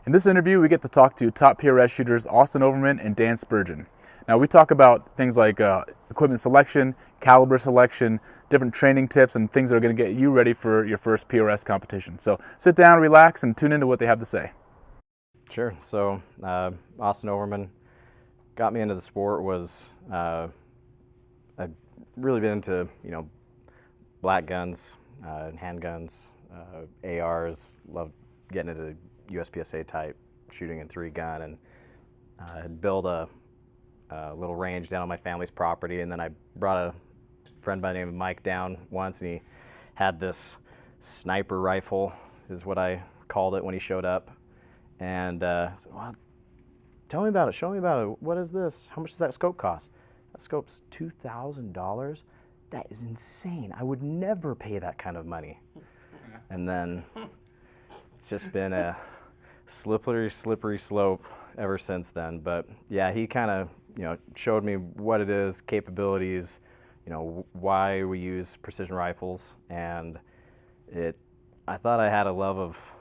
In this interview, we get to talk to top PRS shooters Austin Overman and Dan Spirgen. Now, we talk about things like equipment selection, caliber selection, different training tips, and things that are going to get you ready for your first PRS competition. So sit down, relax, and tune into what they have to say. Sure. So Austin Overman got me into the sport was I've really been into black guns, handguns, ARs. Loved getting into USPSA type shooting and 3-gun, and I'd built a little range down on my family's property, and then I brought a friend by the name of Mike down once, and he had this sniper rifle, is what I called it when he showed up. And I said, well, tell me about it, show me about it. What is this? How much does that scope cost? That scope's $2,000. That is insane. I would never pay that kind of money. And then it's just been a slippery slope ever since then. But yeah, he kind of showed me what it is, capabilities, why we use precision rifles, and I thought I had a love of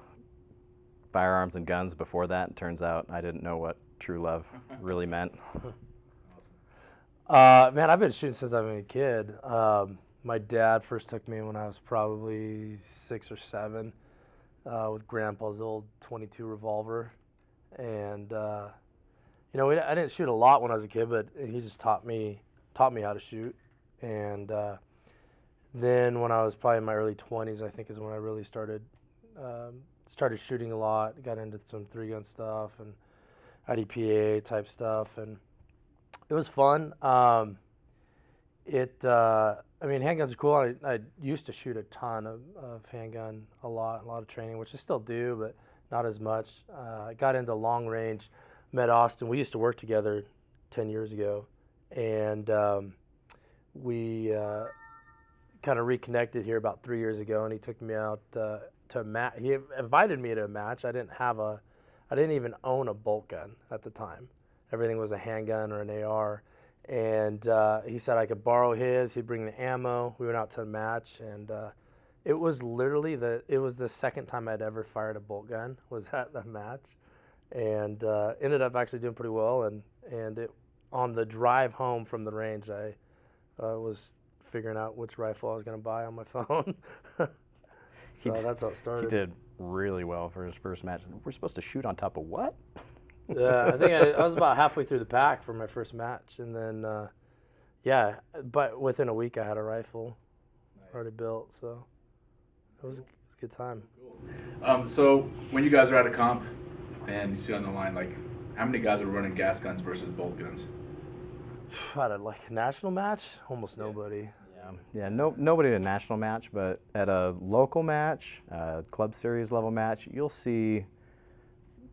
firearms and guns before that. It turns out I didn't know what true love really meant. Man, I've been shooting since I've been a kid. My dad first took me when I was probably 6 or 7 with Grandpa's old .22 revolver. And, I didn't shoot a lot when I was a kid, but he just taught me how to shoot. And then when I was probably in my early 20s, I think is when I really started shooting a lot, got into some 3-gun stuff and IDPA type stuff, and it was fun. Handguns are cool. I used to shoot a ton of handgun, a lot of training, which I still do, but not as much. I got into long range, met Austin. We used to work together 10 years ago, and we kind of reconnected here about 3 years ago, and he took me out to a match. He invited me to a match. I didn't even own a bolt gun at the time. Everything was a handgun or an AR. And he said I could borrow his. He'd bring the ammo. We went out to a match, and it was literally the second time I'd ever fired a bolt gun was at the match, and ended up actually doing pretty well. And on the drive home from the range, I was figuring out which rifle I was going to buy on my phone. So that's how it started. He did really well for his first match. We're supposed to shoot on top of what? Yeah, I think I was about halfway through the pack for my first match, and then, but within a week I had a rifle already built, so it was a good time. Cool. So when you guys are at a comp and you see on the line, how many guys are running gas guns versus bolt guns? At a national match, almost nobody. Yeah, nobody at a national match, but at a local match, club series level match, you'll see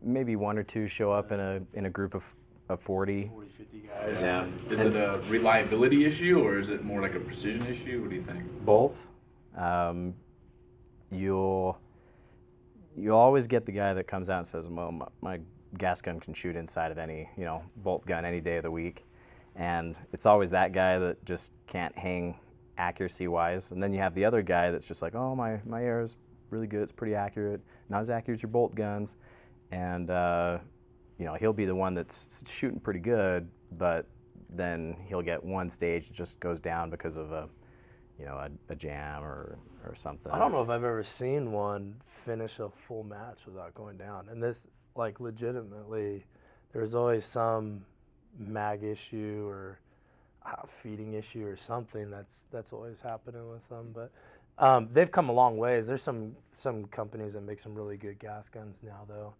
maybe 1 or 2 show up in a group of 40. 50 guys. Yeah. Is it a reliability issue, or is it more like a precision issue? What do you think? Both. You'll always get the guy that comes out and says, well, my gas gun can shoot inside of any bolt gun any day of the week. And it's always that guy that just can't hang accuracy-wise. And then you have the other guy that's just like, oh, my air is really good, it's pretty accurate, not as accurate as your bolt guns. And he'll be the one that's shooting pretty good, but then he'll get one stage that just goes down because of a jam or something. I don't know if I've ever seen one finish a full match without going down. And this, legitimately, there's always some mag issue or feeding issue or something that's always happening with them. But they've come a long ways. There's some companies that make some really good gas guns now, though.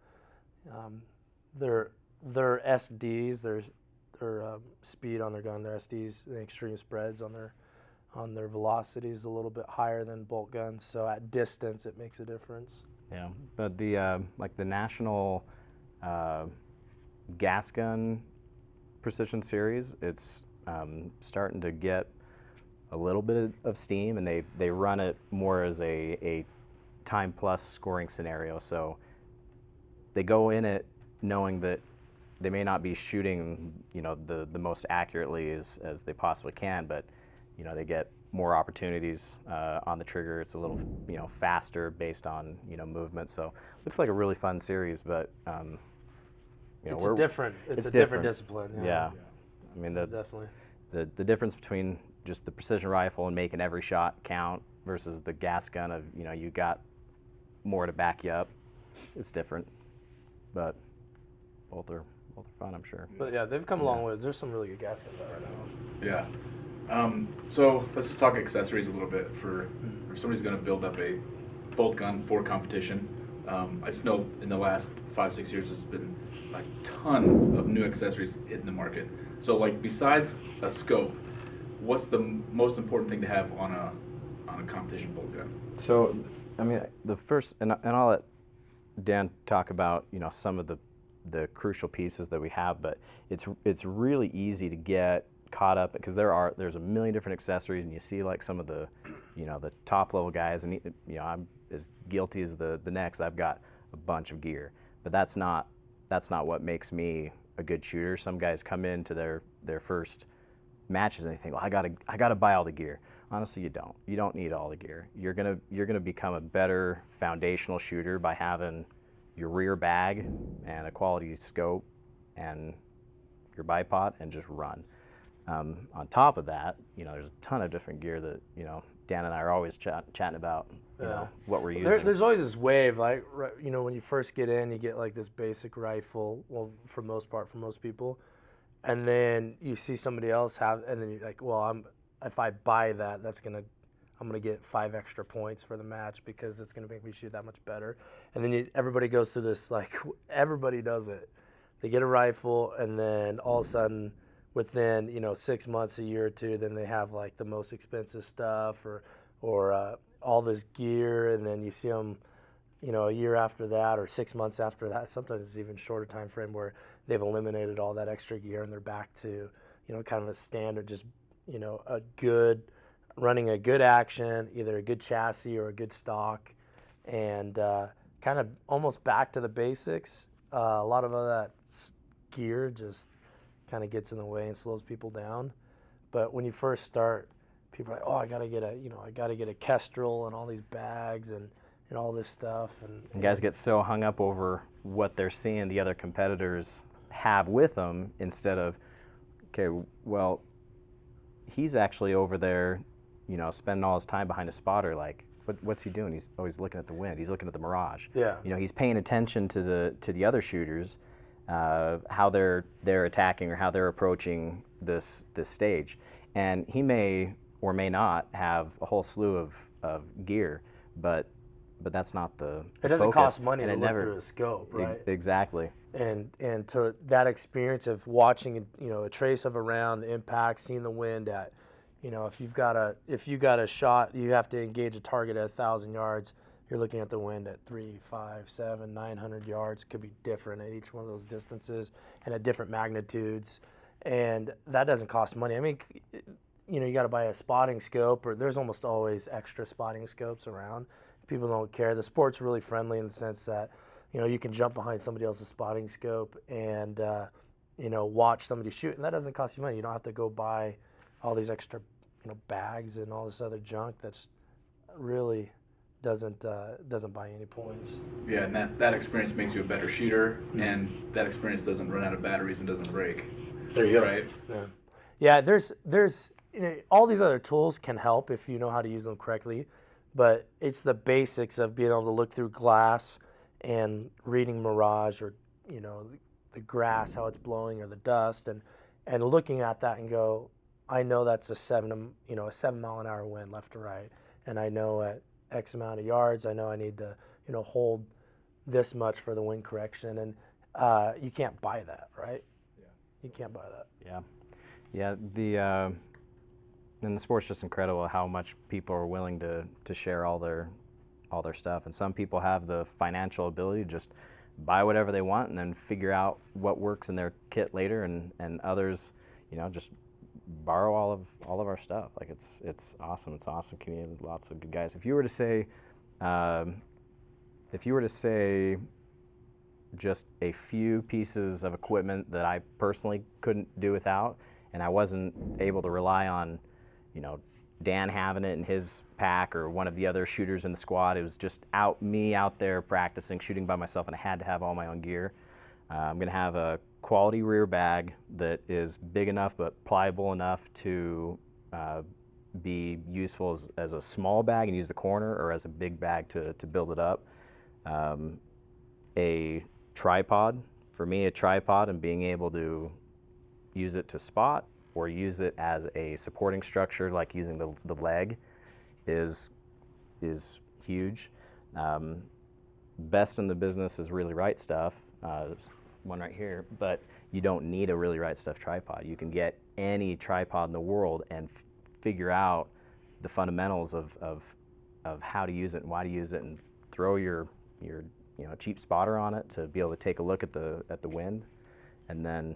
Their SDs, their speed on their gun, their SDs, the extreme spreads on their velocity is a little bit higher than bolt guns. So at distance, it makes a difference. Yeah, but the national gas gun precision series, it's starting to get a little bit of steam, and they run it more as a time plus scoring scenario. So they go in it knowing that they may not be shooting the most accurately as they possibly can, but they get more opportunities on the trigger. It's a little, faster based on, movement. So looks like a really fun series, but it's a different discipline. Yeah. I mean, Definitely. the difference between just the precision rifle and making every shot count versus the gas gun of, you got more to back you up. It's different, but both are fun, I'm sure. But yeah, they've come a long way. There's some really good gas guns out right now. Yeah. So let's just talk accessories a little bit for somebody's going to build up a bolt gun for competition. I just know in the last 5-6 years there's been a ton of new accessories hitting the market. So like besides a scope, what's the most important thing to have on a competition bolt gun? So, I mean, the first, and I'll let Dan talk about some of the crucial pieces that we have, but it's really easy to get caught up because there's a million different accessories, and you see like some of the the top level guys, and I'm as guilty as the next. I've got a bunch of gear, but that's not what makes me a good shooter. Some guys come into their first matches and they think, well, I gotta buy all the gear. Honestly, you don't. You don't need all the gear. You're gonna become a better foundational shooter by having your rear bag and a quality scope and your bipod and just run. On top of that, there's a ton of different gear that Dan and I are always chatting about. What we're using. There's always this wave, like when you first get in, you get like this basic rifle. Well, for most people, and then you see somebody else have, and then you're like, well, if I buy that, I'm gonna get 5 extra points for the match because it's gonna make me shoot that much better. And then everybody goes through this, like everybody does it. They get a rifle, and then all of a sudden, within 6 months, a year or two, then they have like the most expensive stuff or all this gear, and then you see them, a year after that or 6 months after that. Sometimes it's even shorter time frame where they've eliminated all that extra gear and they're back to, kind of a standard, just, running a good action, either a good chassis or a good stock, and kind of almost back to the basics. A lot of that gear just kind of gets in the way and slows people down. But when you first start, people are like, oh, I gotta get a Kestrel and all these bags and all this stuff. And guys get so hung up over what they're seeing the other competitors have with them instead of, okay, well, he's actually over there, spending all his time behind a spotter. Like, what's he doing? He's always looking at the wind. He's looking at the mirage. Yeah. He's paying attention to the other shooters, how they're attacking or how they're approaching this stage, and he may or may not have a whole slew of gear, but that's not the it doesn't focus. Cost money to look through a scope, right? Exactly. And to that experience of watching a trace of a round, the impact, seeing the wind at, if you got a shot, you have to engage a target at 1,000 yards. You're looking at the wind at 3, 5, 7, 900 yards. Could be different at each one of those distances and at different magnitudes, and that doesn't cost money. I mean, you got to buy a spotting scope, or there's almost always extra spotting scopes around. People don't care. The sport's really friendly in the sense that, you can jump behind somebody else's spotting scope and, watch somebody shoot, and that doesn't cost you money. You don't have to go buy all these extra, bags and all this other junk that's really doesn't buy any points. Yeah, and that experience makes you a better shooter, and that experience doesn't run out of batteries and doesn't break. There you go. Right? Yeah, there's all these other tools can help if you know how to use them correctly, but it's the basics of being able to look through glass and reading mirage or the grass, how it's blowing, or the dust, and looking at that and go, I know that's a 7 mile an hour wind left to right, and I know at X amount of yards, I know I need to hold this much for the wind correction, and you can't buy that, right? Yeah. You can't buy that. Yeah. And the sport's just incredible how much people are willing to share all their stuff, and some people have the financial ability to just buy whatever they want and then figure out what works in their kit later, and others, just borrow all of our stuff. Like it's awesome. It's awesome community, lots of good guys. If you were to say just a few pieces of equipment that I personally couldn't do without, and I wasn't able to rely on, Dan having it in his pack or one of the other shooters in the squad. It was just me out there practicing, shooting by myself, and I had to have all my own gear. I'm going to have a quality rear bag that is big enough but pliable enough to be useful as a small bag and use the corner, or as a big bag to build it up. A tripod. For me, a tripod and being able to use it to spot or use it as a supporting structure, like using the leg, is huge. Best in the business is Really Right Stuff, one right here, but you don't need a Really Right Stuff tripod. You can get any tripod in the world and figure out the fundamentals of how to use it and why to use it, and throw your cheap spotter on it to be able to take a look at the wind. And then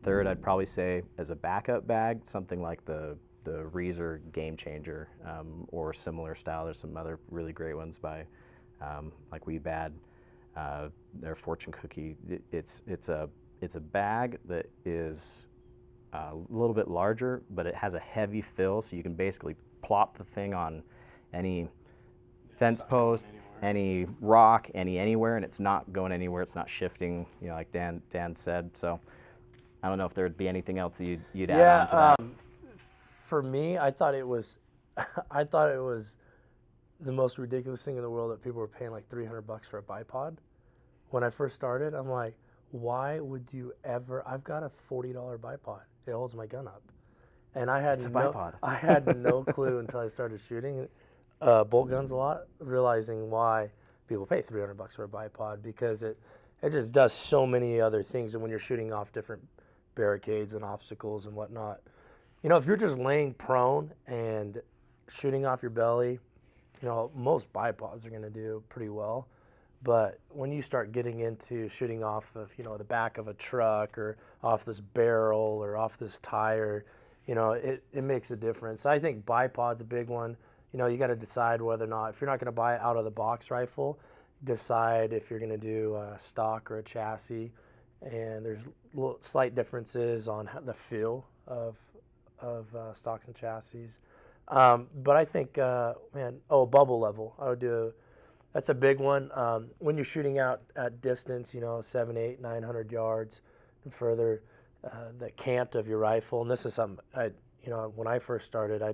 third, I'd probably say as a backup bag, something like the Reezer Game Changer, or similar style. There's some other really great ones by like Weebad, their Fortune Cookie. It's a bag that is a little bit larger, but it has a heavy fill, so you can basically plop the thing on any fence post, any rock, anywhere, and it's not going anywhere. It's not shifting, like Dan said. So I don't know if there'd be anything else that you'd add on to that. For me, I thought it was, I thought it was the most ridiculous thing in the world that people were paying like $300 for a bipod. When I first started, I'm like, why would you ever? I've got a $40 bipod. It holds my gun up, and I had I had no clue until I started shooting bolt guns a lot, realizing why people pay $300 for a bipod, because it just does so many other things. And when you're shooting off different barricades and obstacles and whatnot, if you're just laying prone and shooting off your belly, most bipods are going to do pretty well. But when you start getting into shooting off of, the back of a truck, or off this barrel, or off this tire, it makes a difference. I think bipod's a big one. You got to decide whether or not, if you're not going to buy an out of the box rifle, decide if you're going to do a stock or a chassis. And there's slight differences on the feel of stocks and chassis. But I think, bubble level. I would do. That's a big one. When you're shooting out at distance, 7, 8, 900 yards and further, the cant of your rifle. And this is something when I first started, I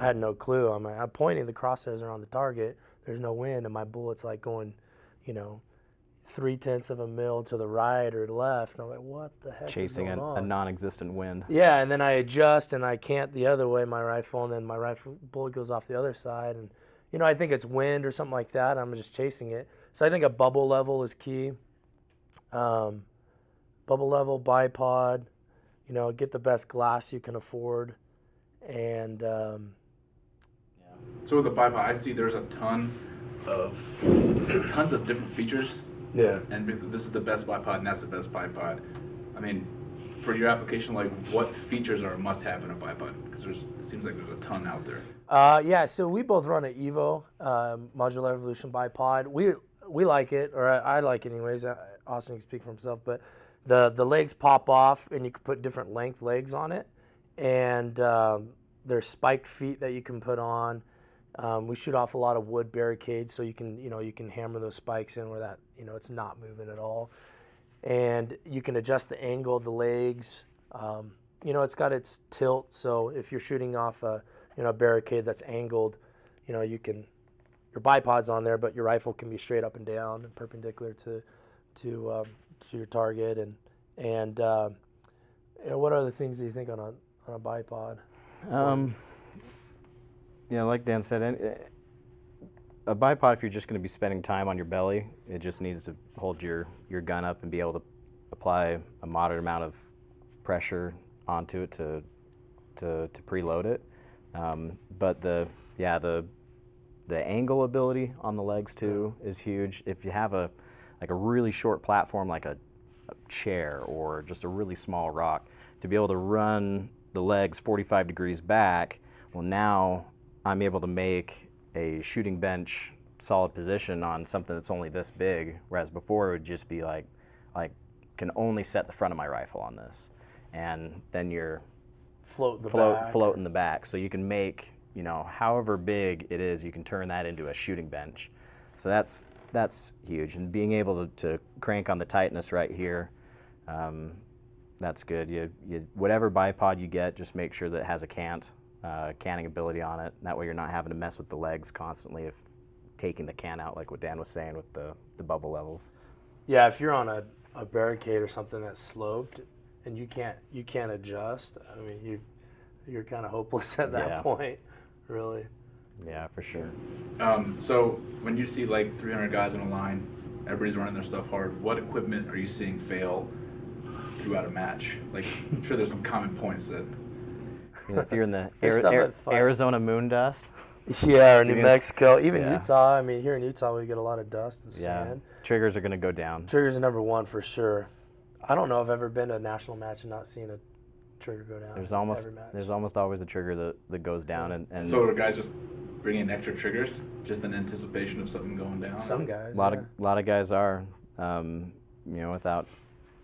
had no clue. I'm pointing, the crosshairs are on the target. There's no wind, and my bullet's like going, 0.3 of a mil to the right or left. And I'm like, what the heck Chasing is going on? a non-existent wind. Yeah, and then I adjust and I cant the other way, my rifle, and then my rifle bullet goes off the other side. And, I think it's wind or something like that. I'm just chasing it. So I think a bubble level is key. Bubble level, bipod, get the best glass you can afford. And So with the bipod, I see there's tons of different features. Yeah. And this is the best bipod, and that's the best bipod. I mean, for your application, like, what features are a must-have in a bipod? Because it seems like there's a ton out there. So we both run an Evo Modular Evolution bipod. We like it, or I like it anyways. Austin can speak for himself, but the legs pop off, and you can put different length legs on it, and there's spiked feet that you can put on. We shoot off a lot of wood barricades, so you can hammer those spikes in where that it's not moving at all, and you can adjust the angle of the legs. It's got its tilt, so if you're shooting off a barricade that's angled, your bipod's on there, but your rifle can be straight up and down and perpendicular to your target. And what other things do you think on a bipod? Like Dan said, a bipod, if you're just going to be spending time on your belly, it just needs to hold your gun up and be able to apply a moderate amount of pressure onto it to preload it. But the angle ability on the legs too is huge. If you have a really short platform, like a chair or just a really small rock, to be able to run the legs 45 degrees back, well, now I'm able to make a shooting bench solid position on something that's only this big, whereas before it would just be like can only set the front of my rifle on this, and then you're float the float back. float in the back. So you can make, however big it is, you can turn that into a shooting bench. So that's huge. And being able to crank on the tightness right here, that's good. You whatever bipod you get, just make sure that it has a canning ability on it. That way you're not having to mess with the legs constantly if taking the can out, like what Dan was saying with the bubble levels. Yeah, if you're on a barricade or something that's sloped and you can't adjust, I mean you're kind of hopeless at that point, really. Yeah, for sure. So when you see like 300 guys on a line, everybody's running their stuff hard, what equipment are you seeing fail throughout a match? Like, I'm sure there's some common points that... If you're in the Arizona moon dust. Yeah, or New Mexico, even yeah. Utah. I mean, here in Utah we get a lot of dust and sand. Triggers are going to go down. Triggers are number one for sure. I don't know if I've ever been to a national match and not seen a trigger go down. There's almost always a trigger that goes down. And so are guys just bringing in extra triggers just in anticipation of something going down? Some guys. A lot of guys are, without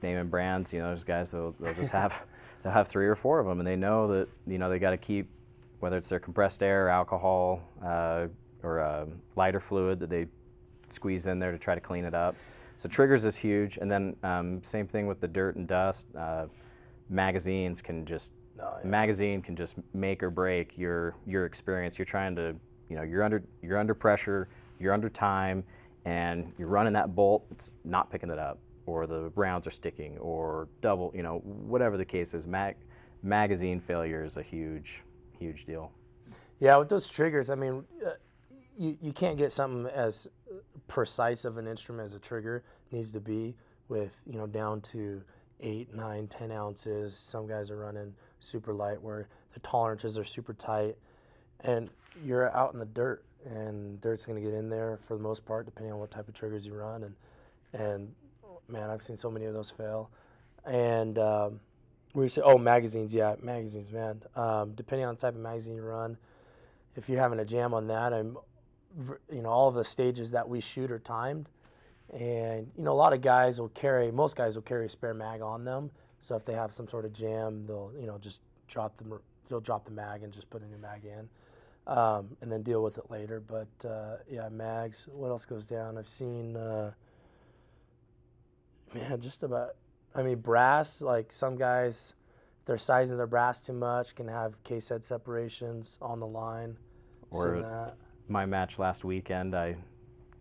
naming brands. There's guys they'll just have they'll have 3 or 4 of them, and they know that they got to keep, whether it's their compressed air, alcohol, or lighter fluid that they squeeze in there to try to clean it up. So triggers is huge, and then same thing with the dirt and dust. Magazines can just magazine can just make or break your experience. You're trying to, you're under pressure, you're under time, and you're running that bolt. It's not picking it up, or the rounds are sticking, or double. Whatever the case is, magazine failure is a huge deal. Yeah, with those triggers, I mean, you can't get something as precise of an instrument as a trigger needs to be with, down to 8, 9, 10 ounces. Some guys are running super light where the tolerances are super tight, and you're out in the dirt, and dirt's going to get in there for the most part, depending on what type of triggers you run. And man, I've seen so many of those fail. And where you say, magazines, man. Depending on the type of magazine you run, if you're having a jam on that, all of the stages that we shoot are timed. And, most guys will carry a spare mag on them. So if they have some sort of jam, they'll, just drop the mag and just put a new mag in, and then deal with it later. But, mags, what else goes down? I've seen, brass, like some guys, if they're sizing their brass too much, can have case head separations on the line. Or my match last weekend, I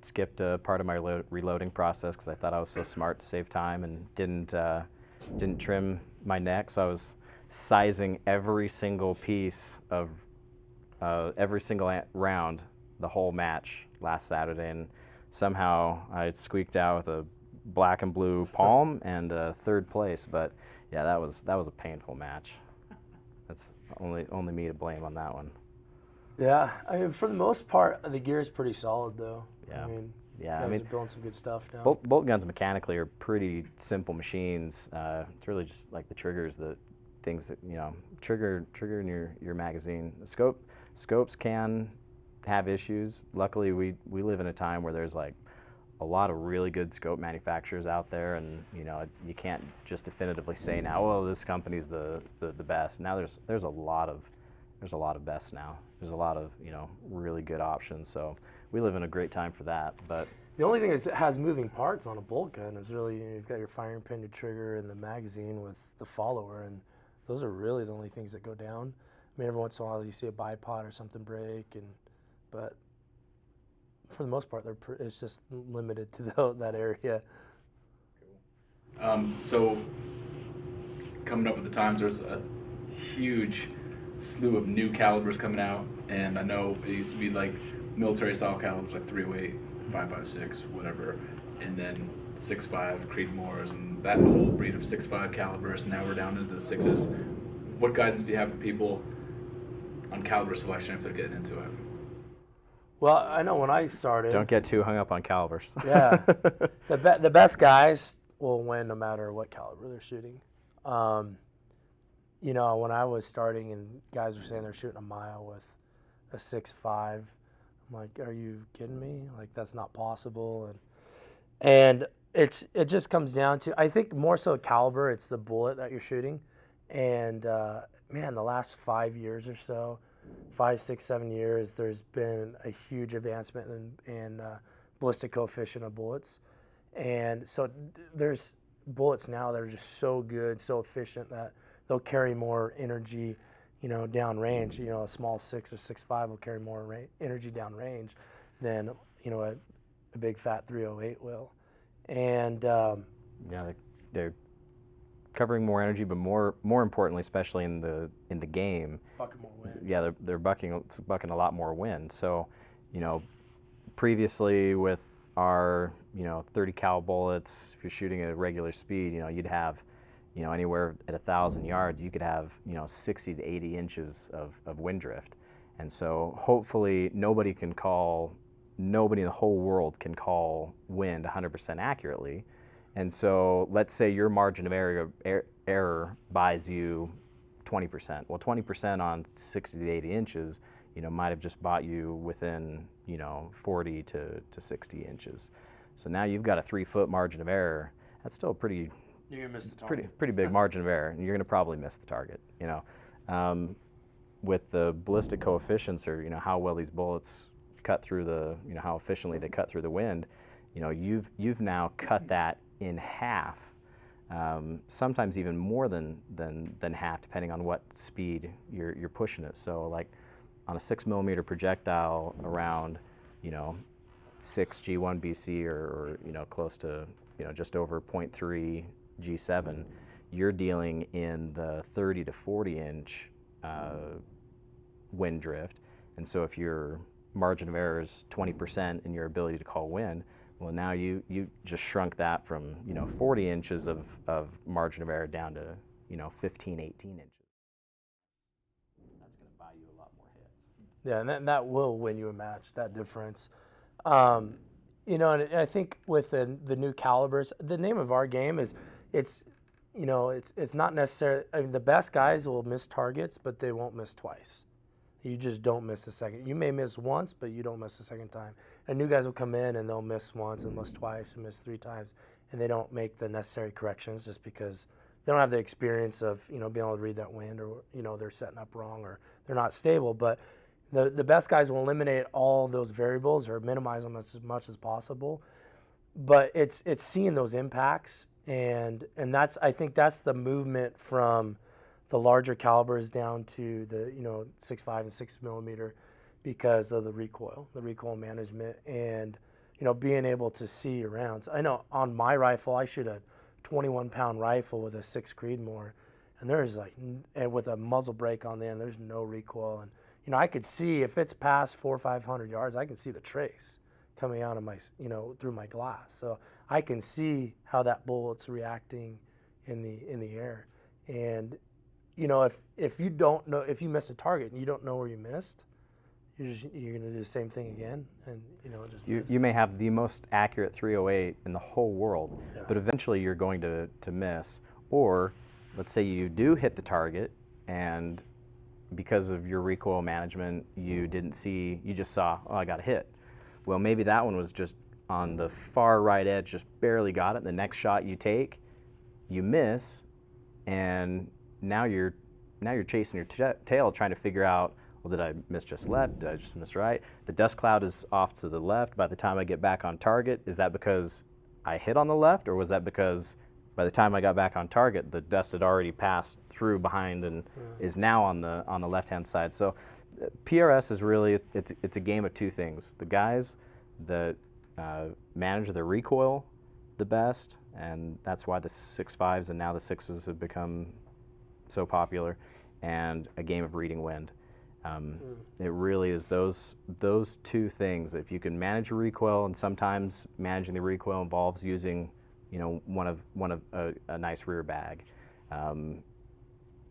skipped a part of my reloading process because I thought I was so smart to save time and didn't trim my neck. So I was sizing every single piece of every single round the whole match last Saturday, and somehow I squeaked out with a black and blue palm and 3rd place. But yeah, that was a painful match. That's only me to blame on that one. Yeah, I mean, for the most part, the gear is pretty solid, though. Yeah. Guys are building some good stuff now. Bolt guns mechanically are pretty simple machines. It's really just like the triggers, the things that, trigger in your magazine. Scopes can have issues. Luckily, we live in a time where there's like a lot of really good scope manufacturers out there, and you can't just definitively say now, well, this company's the best. Now there's a lot of best now. There's a lot of really good options. So we live in a great time for that. But the only thing that has moving parts on a bolt gun is really you've got your firing pin, your trigger, and the magazine with the follower, and those are really the only things that go down. I mean, every once in a while you see a bipod or something break, but for the most part, it's just limited to that area. So coming up with the times, there's a huge slew of new calibers coming out, and I know it used to be like military style calibers like 308, 5.56, whatever, and then 6.5 Creedmoors and that whole breed of 6.5 calibers. Now we're down into the 6s. What guidance do you have for people on caliber selection if they're getting into it? Well, I know when I started, don't get too hung up on calibers. Yeah, the best guys will win no matter what caliber they're shooting. When I was starting and guys were saying they're shooting a mile with a 6.5, I'm like, are you kidding me? Like, that's not possible. And it just comes down to, I think more so caliber, it's the bullet that you're shooting. And man, the last 5 years or so, 5, 6, 7 years, there's been a huge advancement in ballistic coefficient of bullets. And so there's bullets now that are just so good, so efficient that they'll carry more energy, downrange. A small 6 or 6.5 will carry more energy downrange than, a big fat 308 will. And they're covering more energy, but more importantly, especially in the game, bucket more wind. Yeah, they're bucking a lot more wind. So, previously with our 30 cal bullets, if you're shooting at a regular speed, you'd have anywhere at 1,000 yards, you could have 60 to 80 inches of wind drift. And so hopefully nobody in the whole world can call wind 100% accurately. And so let's say your margin of error buys you 20%. Well, 20% on 60 to 80 inches, might have just bought you within 40 to 60 inches. So now you've got a 3-foot margin of error. That's still a pretty You're gonna miss the target. pretty big margin of error, and you're going to probably miss the target. With the ballistic coefficients, or how well these bullets cut through the, how efficiently they cut through the wind, you've now cut that in half, sometimes even more than half, depending on what speed you're pushing it. So like on a 6mm projectile around 6 G1 BC or close to just over 0.3 G7, you're dealing in the 30 to 40 inch wind drift. And so if your margin of error is 20% in your ability to call wind, well, now you just shrunk that from 40 inches of margin of error down to 15, 18 inches. That's going to buy you a lot more hits. Yeah, and that will win you a match, that difference. And I think with the new calibers, the name of our game is it's not necessarily. I mean, the best guys will miss targets, but they won't miss twice. You just don't miss the second. You may miss once, but you don't miss the second time. And new guys will come in and they'll miss once and miss twice and miss 3 times, and they don't make the necessary corrections just because they don't have the experience of being able to read that wind, or they're setting up wrong, or they're not stable. But the best guys will eliminate all those variables or minimize them as much as possible. But it's seeing those impacts, and I think that's the movement from the larger calibers down to the 6.5 and 6mm, because of the recoil management, and being able to see your rounds. I know on my rifle, I shoot a 21-pound rifle with a 6 Creedmoor, and there's and with a muzzle brake on the end, there's no recoil, and I could see if it's past 400 or 500 yards, I can see the trace coming out of my through my glass, so I can see how that bullet's reacting in the air. And if you don't know, if you miss a target and you don't know where you missed, you're gonna do the same thing again, and you may have the most accurate 308 in the whole world, yeah. But eventually you're going to miss. Or let's say you do hit the target, and because of your recoil management, you just saw, oh, I got a hit. Well, maybe that one was just on the far right edge, just barely got it. The next shot you take, you miss, and now you're chasing your tail, trying to figure out, well, did I miss just left? Did I just miss right? The dust cloud is off to the left. By the time I get back on target, is that because I hit on the left, or was that because by the time I got back on target, the dust had already passed through behind and is now on the left-hand side? So PRS is really, it's a game of two things. The guys that manage their recoil the best, and that's why the 6.5s and now the 6s have become so popular, and a game of reading wind. It really is those two things. If you can manage your recoil, and sometimes managing the recoil involves using one of a nice rear bag, and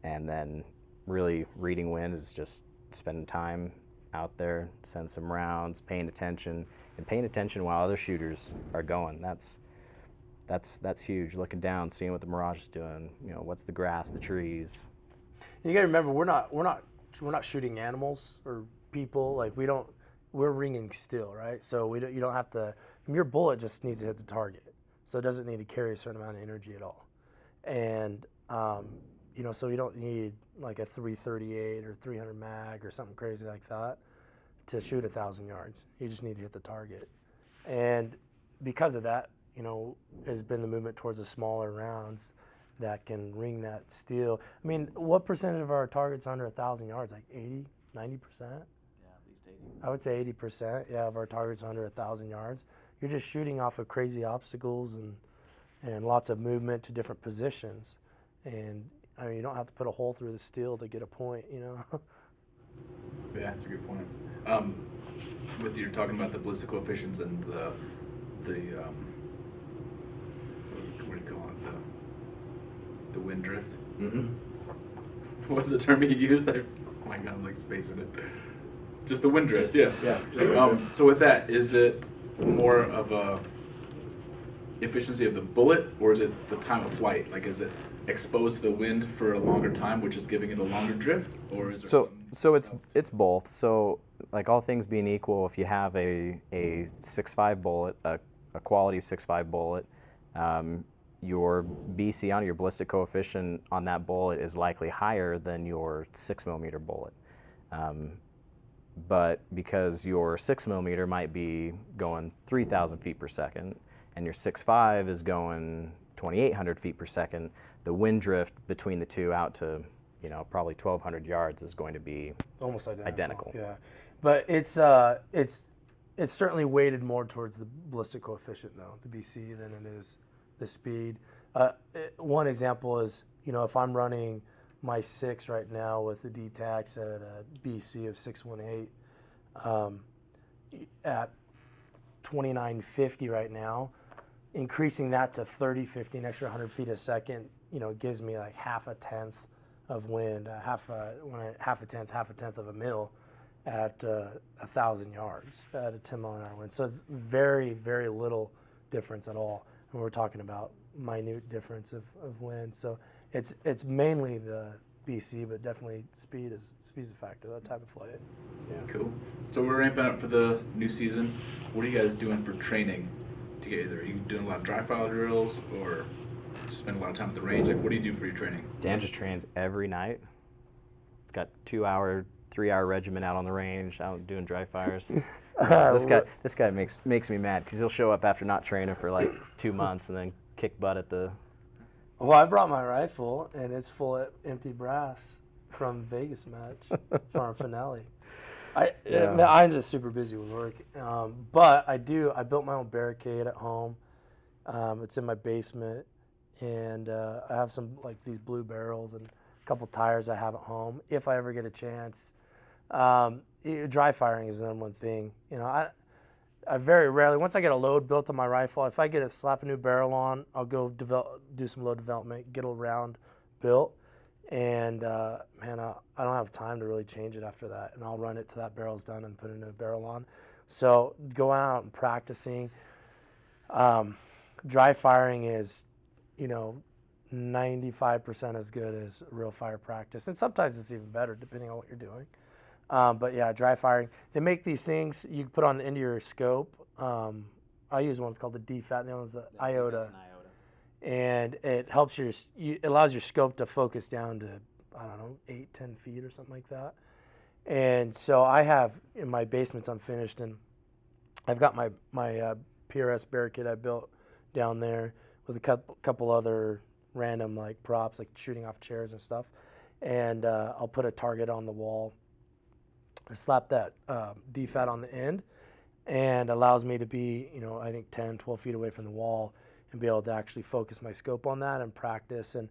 then really reading wind is just spending time out there, send some rounds, paying attention while other shooters are going. That's huge. Looking down, seeing what the mirage is doing. What's the grass, the trees. You gotta remember, we're not shooting animals or people. We're ringing still, right? So you don't have to. Your bullet just needs to hit the target, so it doesn't need to carry a certain amount of energy at all. And so you don't need like a 338 or 300 mag or something crazy like that to shoot 1,000 yards. You just need to hit the target. And because of that, has been the movement towards the smaller rounds that can ring that steel. I mean, what percentage of our targets under 1,000 yards? Like 80, 90%? Yeah, at least 80. I would say 80%, of our targets under 1,000 yards. You're just shooting off of crazy obstacles and lots of movement to different positions. And I mean, you don't have to put a hole through the steel to get a point, Yeah, that's a good point. With you're talking about the ballistic coefficients and the what do you call it, the wind drift. Mm-hmm. What was the term you used? Oh my God, I'm like spacing it. Just the wind drift. Yeah. So with that, is it more of a efficiency of the bullet, or is it the time of flight? Like, is it exposed to the wind for a longer time, which is giving it a longer drift, or is there so it's both. So like all things being equal, if you have a 6.5 bullet, a quality 6.5 bullet, your BC on your ballistic coefficient on that bullet is likely higher than your 6mm bullet. But because your 6mm might be going 3,000 feet per second and your 6.5 is going 2,800 feet per second, the wind drift between the two out to probably 1,200 yards is going to be almost identical. identical. Yeah, but it's certainly weighted more towards the ballistic coefficient though, the BC, than it is the speed. One example is if I'm running my 6 right now with the DTAX at a BC of 618 at 2950 right now, increasing that to 3050, an extra 100 feet a second, gives me like half a tenth of wind, half a tenth of a mil at 1,000 yards at a 10-mile-an-hour wind. So it's very, very little difference at all. And we're talking about minute difference of wind. So it's mainly the BC, but definitely speed's a factor, that type of flight. Yeah. Cool. So we're ramping up for the new season. What are you guys doing for training together? Are you doing a lot of dry fire drills, or just spend a lot of time at the range? Like, what do you do for your training? Dan just trains every night. It's got 2-hour, 3-hour regimen out on the range, out doing dry fires. This guy makes me mad because he'll show up after not training for like 2 months and then kick butt at the. Well, I brought my rifle and it's full of empty brass from Vegas match for our finale. I'm just super busy with work, but I built my own barricade at home. It's in my basement, and I have some like these blue barrels and a couple tires I have at home if I ever get a chance. Dry firing is the number one thing. I very rarely, once I get a load built on my rifle, if I get slap a new barrel on, I'll go do some load development, get a round built, and I don't have time to really change it after that, and I'll run it till that barrel's done and put a new barrel on. So going out and practicing. Dry firing is, 95% as good as real fire practice, and sometimes it's even better depending on what you're doing. But yeah, dry firing. They make these things you put on the end of your scope. I use one called the DFAT, and the other one's the IOTA. And it helps it allows your scope to focus down to, 8-10 feet or something like that. And so I have, in my basement's unfinished, and I've got my PRS barricade I built down there with a couple other random like props, like shooting off chairs and stuff. And I'll put a target on the wall, slap that DFAT on the end, and allows me to be, 10, 12 feet away from the wall and be able to actually focus my scope on that and practice. And,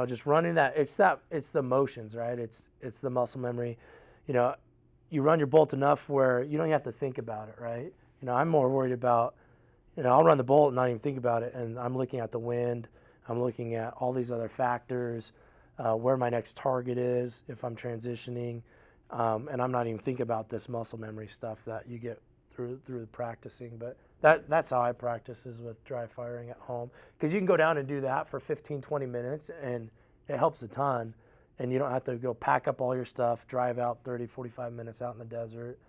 just running that, it's the motions, right? It's the muscle memory. You run your bolt enough where you don't have to think about it, right? I'm more worried about, I'll run the bolt and not even think about it. And I'm looking at the wind. I'm looking at all these other factors, where my next target is if I'm transitioning. And I'm not even thinking about this muscle memory stuff that you get through the practicing. But that's how I practice, is with dry firing at home. Because you can go down and do that for 15, 20 minutes, and it helps a ton. And you don't have to go pack up all your stuff, drive out 30, 45 minutes out in the desert,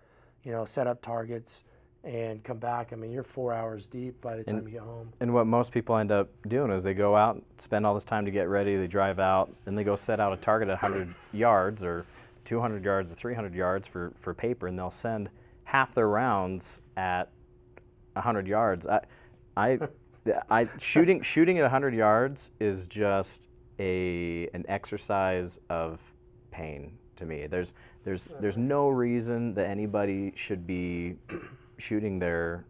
set up targets, and come back. I mean, you're 4 hours deep by the time you get home. And what most people end up doing is they go out, spend all this time to get ready, they drive out, and they go set out a target at 100 yards or 200 yards or 300 yards for paper, and they'll send half their rounds at 100 yards. Shooting at 100 yards is just an exercise of pain to me. There's no reason that anybody should be shooting their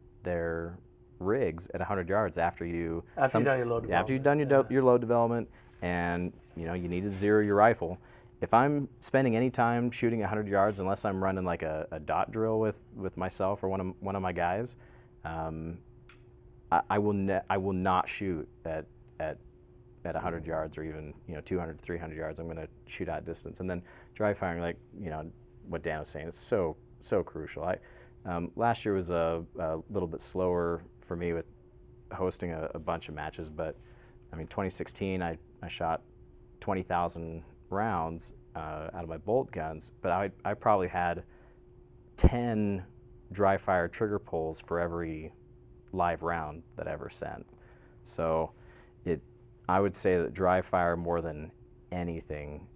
rigs at 100 yards after you've done your load development. After you've done your load development, and you need to zero your rifle. If I'm spending any time shooting 100 yards, unless I'm running like a dot drill with myself or one of my guys, I will not shoot at 100 yards or even 200 to 300 yards. I'm going to shoot at distance, and then dry firing, like what Dan was saying, it's so crucial. Last year was a little bit slower for me with hosting a bunch of matches, but I mean 2016 I shot 20,000 rounds out of my bolt guns, but I probably had 10 dry fire trigger pulls for every live round that I ever sent. So I would say that dry fire more than anything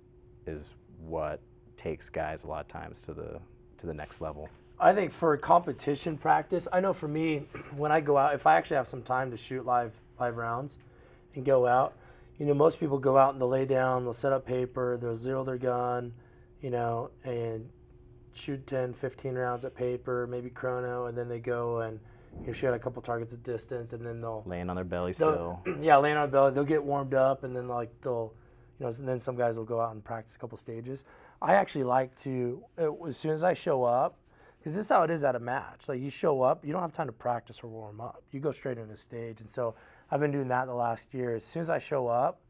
is what takes guys a lot of times to the next level. I think for competition practice, I know for me, when I go out, if I actually have some time to shoot live rounds and go out, most people go out and they'll lay down, they'll set up paper, they'll zero their gun, and shoot 10, 15 rounds at paper, maybe chrono, and then they go and shoot a couple targets at distance, and then they'll laying on their belly still. Yeah, laying on their belly. They'll get warmed up, and then and then some guys will go out and practice a couple stages. I actually like to, as soon as I show up, because this is how it is at a match. Like you show up, you don't have time to practice or warm up. You go straight into stage, and so I've been doing that the last year. As soon as I show up,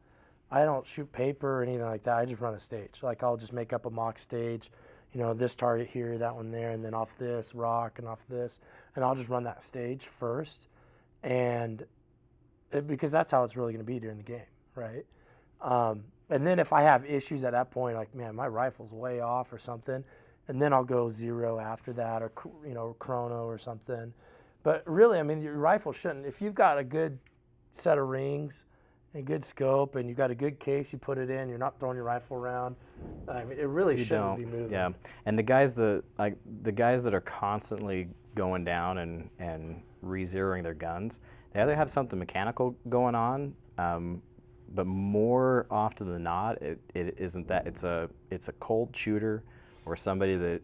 I don't shoot paper or anything like that. I just run a stage. Like I'll just make up a mock stage. This target here, that one there, and then off this rock and off this, and I'll just run that stage first, because that's how it's really going to be during the game, right? And then if I have issues at that point, like man, my rifle's way off or something, and then I'll go zero after that, or chrono or something. But really, I mean, your rifle shouldn't. If you've got a good set of rings, a good scope, and you've got a good case, you put it in. You're not throwing your rifle around. I mean, it really shouldn't be moving. Yeah, and the guys that are constantly going down and re-zeroing their guns, they either have something mechanical going on, but more often than not, it isn't that. It's a cold shooter, or somebody that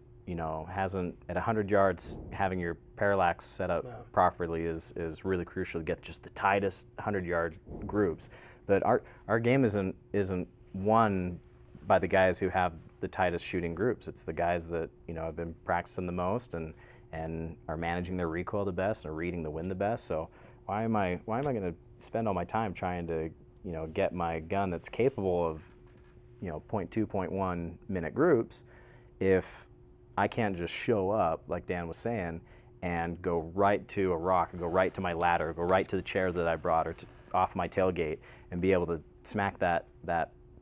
hasn't, at 100 yards, having your parallax set up properly is really crucial to get just the tightest 100-yard groups. But our game isn't won by the guys who have the tightest shooting groups. It's the guys that have been practicing the most and are managing their recoil the best and are reading the wind the best. So why am I going to spend all my time trying to get my gun that's capable of 0.2, 0.1 minute groups if I can't just show up, like Dan was saying, and go right to a rock, and go right to my ladder, or go right to the chair that I brought, or off my tailgate, and be able to smack that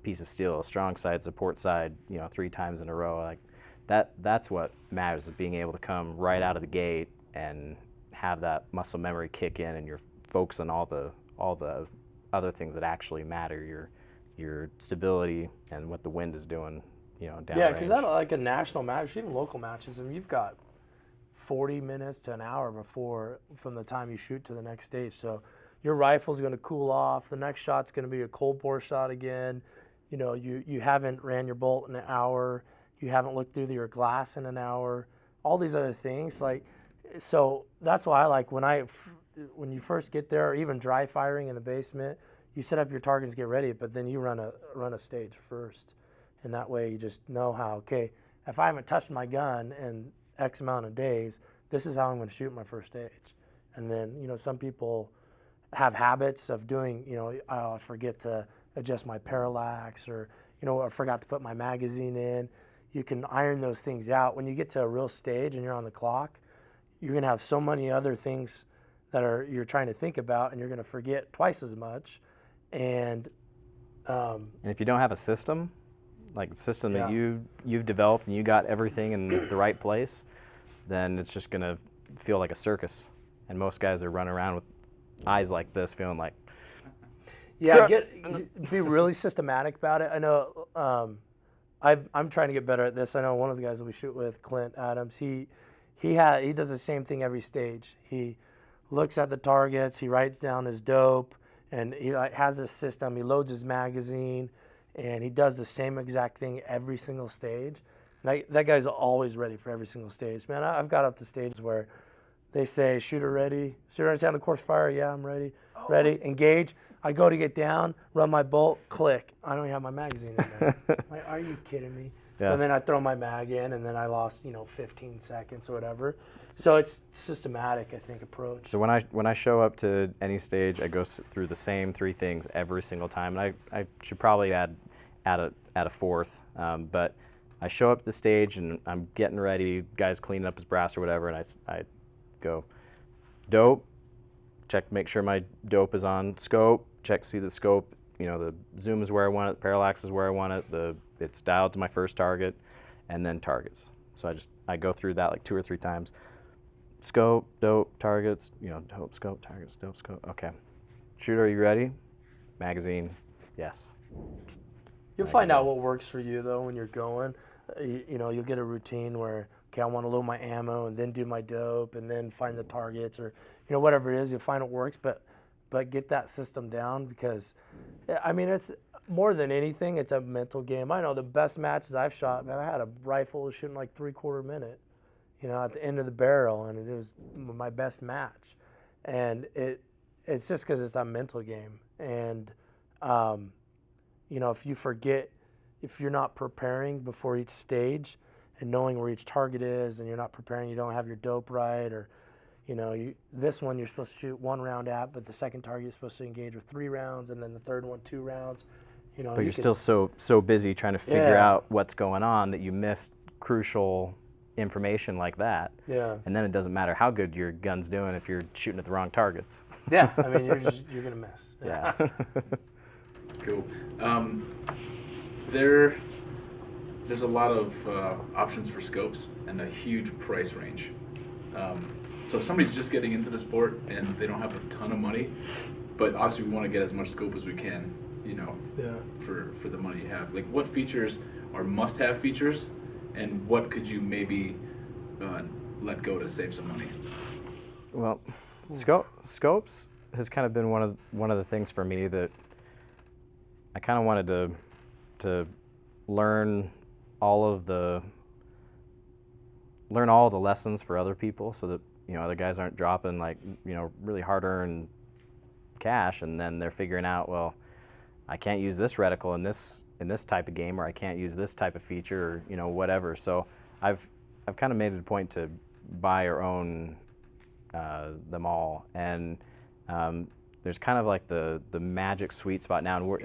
piece of steel, strong side, support side, 3 times in a row. Like that's what matters, is being able to come right out of the gate and have that muscle memory kick in, and you're focused on all the other things that actually matter, your stability and what the wind is doing. Down yeah, because that, like a national match, even local matches, I mean, you've got 40 minutes to an hour from the time you shoot to the next stage. So your rifle's going to cool off. The next shot's going to be a cold bore shot again. You haven't ran your bolt in an hour. You haven't looked through your glass in an hour. All these other things, so that's why I like when you first get there, or even dry firing in the basement, you set up your targets, get ready, but then you run a stage first. And that way you just know how, okay, if I haven't touched my gun in X amount of days, this is how I'm going to shoot my first stage. And then, some people have habits of doing, I forget to adjust my parallax, or, I forgot to put my magazine in. You can iron those things out. When you get to a real stage and you're on the clock, you're going to have so many other things that you're trying to think about, and you're going to forget twice as much. And if you don't have a system, like a system that you've developed and you got everything in the right place, then it's just going to feel like a circus, and most guys are running around with eyes like this, feeling like. Yeah, be really systematic about it. I know I'm trying to get better at this. I know one of the guys that we shoot with, Clint Adams, he does the same thing every stage. He looks at the targets, he writes down his dope, and he has a system. He loads his magazine, and he does the same exact thing every single stage. That guy's always ready for every single stage. Man, I've got up to stages where they say, shooter ready, shooter down the course fire, yeah, I'm ready, ready, engage. I go to get down, run my bolt, click. I don't even have my magazine in there. Like, are you kidding me? Yeah. So then I throw my mag in, and then I lost, 15 seconds or whatever. So it's systematic, I think, approach. So when I show up to any stage, I go through the same 3 things every single time. And I should probably add a fourth, but I show up to the stage and I'm getting ready. Guy's cleaning up his brass or whatever, and I go dope. Check, make sure my dope is on scope. Check, see the scope. The zoom is where I want it. The parallax is where I want it. It's dialed to my first target, and then targets. So I go through that like 2 or 3 times. Scope, dope, targets. Dope, scope, targets, dope, scope. Okay. Shooter, are you ready? Magazine, yes. You'll find out what works for you though when you're going. You'll get a routine where, okay, I want to load my ammo and then do my dope and then find the targets or whatever it is. You'll find it works, but get that system down because, it's more than anything, it's a mental game. I know the best matches I've shot, man, I had a rifle shooting like 3/4 minute, at the end of the barrel, and it was my best match. And it's just because it's a mental game. And, if you forget, if you're not preparing before each stage and knowing where each target is and you're not preparing, you don't have your dope right, or this one you're supposed to shoot 1 round at, but the second target you're supposed to engage with 3 rounds, and then the third one 2 rounds. But you're still so busy trying to figure out what's going on that you missed crucial information like that. Yeah. And then it doesn't matter how good your gun's doing if you're shooting at the wrong targets. Yeah. You're gonna miss. Yeah. Cool. There's a lot of options for scopes and a huge price range. So if somebody's just getting into the sport and they don't have a ton of money, but obviously we want to get as much scope as we can, for the money you have. Like, what features are must-have features, and what could you maybe let go to save some money? Well, scopes has kind of been one of the things for me that I kind of wanted to learn all the lessons for other people, so that other guys aren't dropping really hard-earned cash, and then they're figuring out, well, I can't use this reticle in this type of game, or I can't use this type of feature, or whatever. So I've kind of made it a point to buy or own them all, and there's kind of like the magic sweet spot now,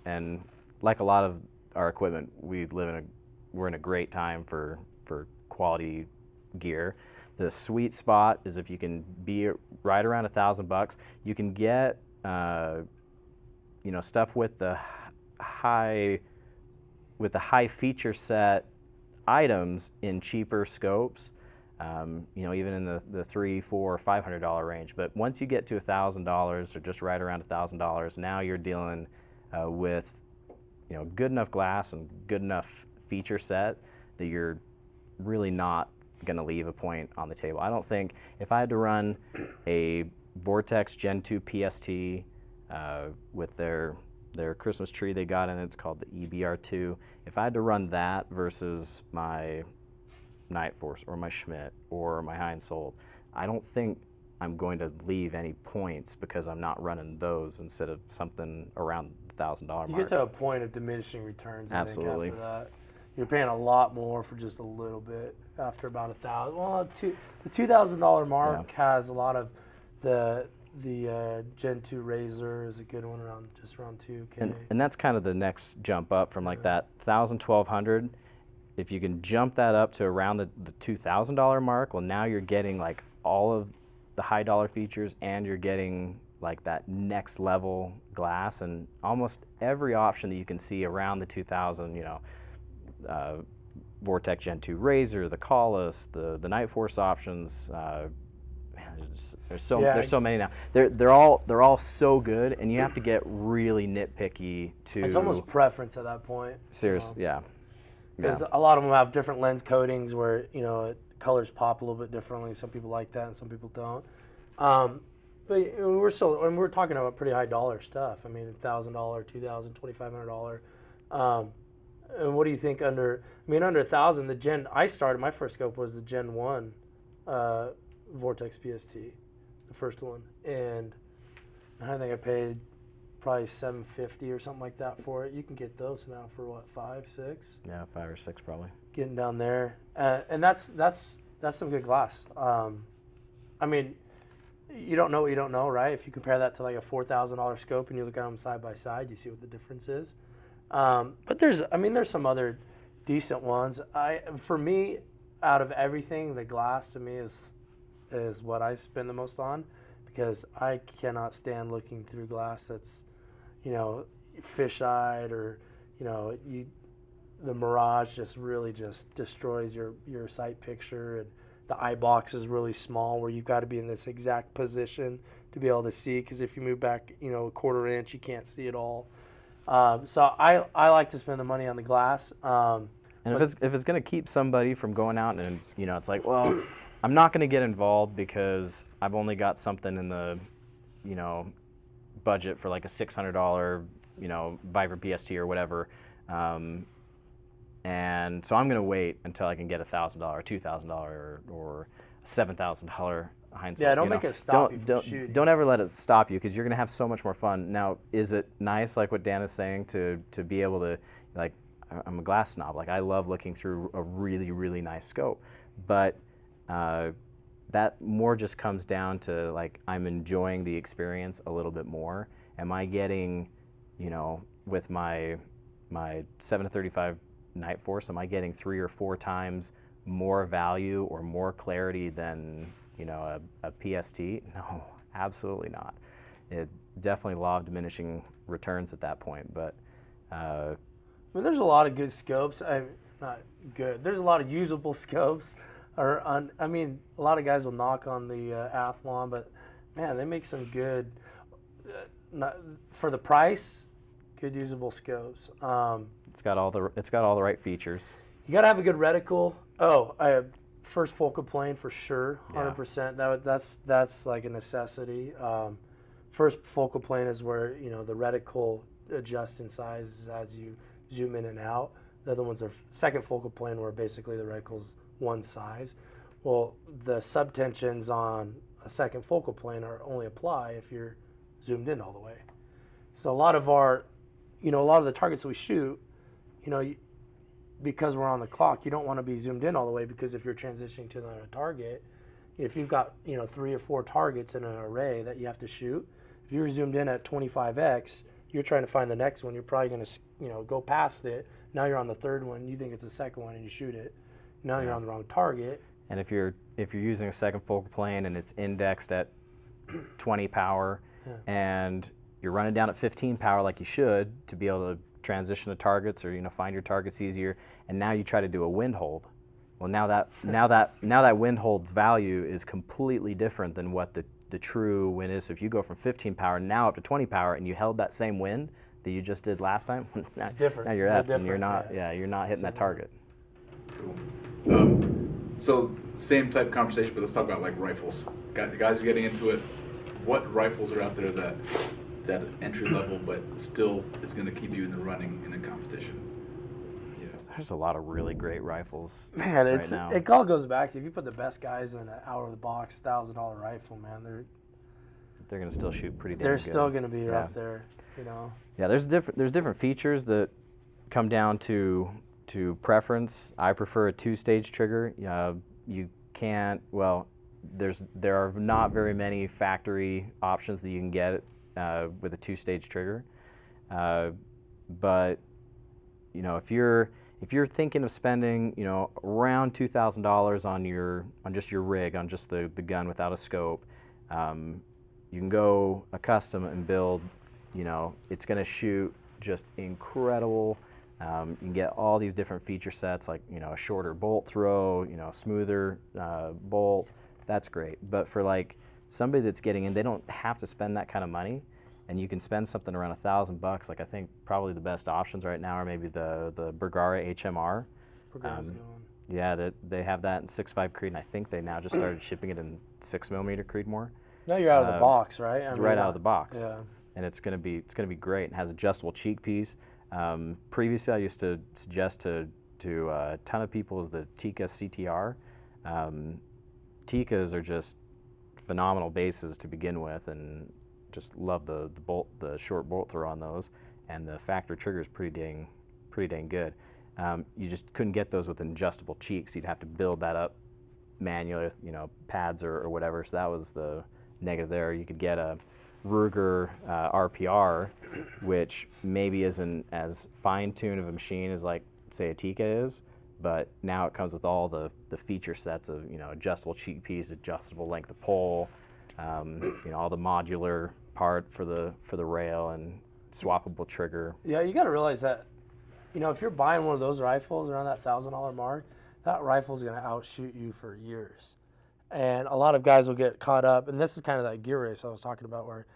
and like a lot of our equipment, we're in a great time for quality gear. The sweet spot is if you can be right around $1,000. You can get stuff with the high feature set items in cheaper scopes. Even in the $300, $400, $500 range. But once you get to $1,000 or just right around $1,000, now you're dealing with good enough glass and good enough feature set that you're really not going to leave a point on the table. I don't think if I had to run a Vortex Gen 2 PST with their Christmas tree they got in it, it's called the EBR2. If I had to run that versus my Night Force or my Schmidt or my Heinsold, I don't think I'm going to leave any points because I'm not running those instead of something around the $1,000 mark. You get to a point of diminishing returns. Absolutely. I think after that, you're paying a lot more for just a little bit after about 1,000. Well, the $2,000 mark has a lot of the Gen 2 Razor is a good one around 2K. And that's kind of the next jump up from like that 1,000, 1,200. If you can jump that up to around the $2,000 mark, well, now you're getting like all of the high dollar features, and you're getting like that next level glass, and almost every option that you can see around the 2,000, Vortex Gen 2 Razor, the Collis, the Night Force options, there's so many now. They're all so good, and you have to get really nitpicky to. It's almost preference at that point. Seriously, yeah. Because a lot of them have different lens coatings where colors pop a little bit differently. Some people like that, and some people don't. But we're talking about pretty high dollar stuff. I mean, $1,000, $2,000, $2,500. And what do you think under 1,000? The Gen I started, my first scope was the Gen 1 Vortex PST, the first one, and I think I paid probably $750 or something like that for it. You can get those now for what, 5, 6? Yeah, 5 or 6 probably. Getting down there, and that's some good glass. I mean, you don't know what you don't know, right? If you compare that to like a $4,000 scope and you look at them side by side, you see what the difference is. But there's some other decent ones. For me, out of everything, the glass to me is what I spend the most on, because I cannot stand looking through glass that's, fish-eyed, or, the mirage just really just destroys your sight picture, and the eye box is really small where you've got to be in this exact position to be able to see, because if you move back, a quarter inch, you can't see it all. So I like to spend the money on the glass. And if it's going to keep somebody from going out and, it's like, well, I'm not going to get involved because I've only got something in the, budget for like a $600, Viper PST or whatever. And so I'm going to wait until I can get $1,000, $2,000, or $7,000 hindsight. Yeah, don't make it stop you from shooting. Don't ever let it stop you, because you're going to have so much more fun. Now, is it nice, like what Dan is saying, to be able to, like, I'm a glass snob. Like, I love looking through a really, really nice scope. But that more just comes down to, like, I'm enjoying the experience a little bit more. Am I getting, with my 7-35 Night Force, am I getting 3 or 4 times more value or more clarity than, a PST? No, absolutely not. It definitely law of diminishing returns at that point. But there's a lot of good scopes. Not good. There's a lot of usable scopes. A lot of guys will knock on the Athlon, but man, they make some good. For the price, good usable scopes. It's got all the right features. You got to have a good reticle. First focal plane for sure, 100%. Yeah. That's like a necessity. First focal plane is where the reticle adjusts in size as you zoom in and out. The other ones are second focal plane, where basically the reticle's one size. Well, the subtensions on a second focal plane only apply if you're zoomed in all the way. So a lot of the targets that we shoot, because we're on the clock, you don't want to be zoomed in all the way, because if you're transitioning to another target, if you've got 3 or 4 targets in an array that you have to shoot, if you're zoomed in at 25x, you're trying to find the next one. You're probably going to go past it. Now you're on the third one. You think it's the second one, and you shoot it. Now you're on the wrong target. And if you're using a second focal plane and it's indexed at 20 power, and you're running down at 15 power like you should to be able to transition to targets, or find your targets easier, and now you try to do a wind hold. Well, now that wind hold's value is completely different than what the true wind is. So if you go from 15 power now up to 20 power, and you held that same wind that you just did last time, it's different. Now you're effed, and you're not you're not hitting that target. Cool. So same type of conversation, but let's talk about like rifles. The guys are getting into it. What rifles are out there that entry level, but still is going to keep you in the running in a competition? There's a lot of really great rifles. Man, right now. It all goes back to, if you put the best guys in an out of the box $1,000 rifle, man, they're going to still shoot pretty damn good. They're still going to be up there, Yeah, there's different features that come down to preference. I prefer a 2-stage trigger. You can't. Well, there are not very many factory options that you can get with a 2-stage trigger. But if you're thinking of spending around $2,000 on just your rig, on just the gun without a scope, you can go a custom and build. It's going to shoot just incredible. You can get all these different feature sets, like a shorter bolt throw, smoother bolt, that's great. But for like somebody that's getting in, they don't have to spend that kind of money, and you can spend something around $1,000. Like I think probably the best options right now are maybe the Bergara HMR. Bergara's a good one. Yeah, they have that in 6.5 Creed, and I think they now just started shipping it in 6mm Creedmoor. No, you're out of the box, right? I mean, Right out of the box. Yeah. And it's gonna be great. It has adjustable cheek piece. Previously, I used to suggest to a ton of people is the Tikka CTR. Tikkas are just phenomenal bases to begin with, and just love the short bolt throw on those, and the factory trigger is pretty dang good. You just couldn't get those with adjustable cheeks. You'd have to build that up manually with, pads or whatever. So that was the negative there. You could get a Ruger RPR, which maybe isn't as fine-tuned of a machine as like say a Tikka is, but now it comes with all the feature sets of adjustable cheek piece, adjustable length of pole, all the modular part for the rail and swappable trigger. Yeah, you got to realize that, if you're buying one of those rifles around that $1,000 mark, that rifle's going to outshoot you for years. And a lot of guys will get caught up, and this is kind of that gear race I was talking about where,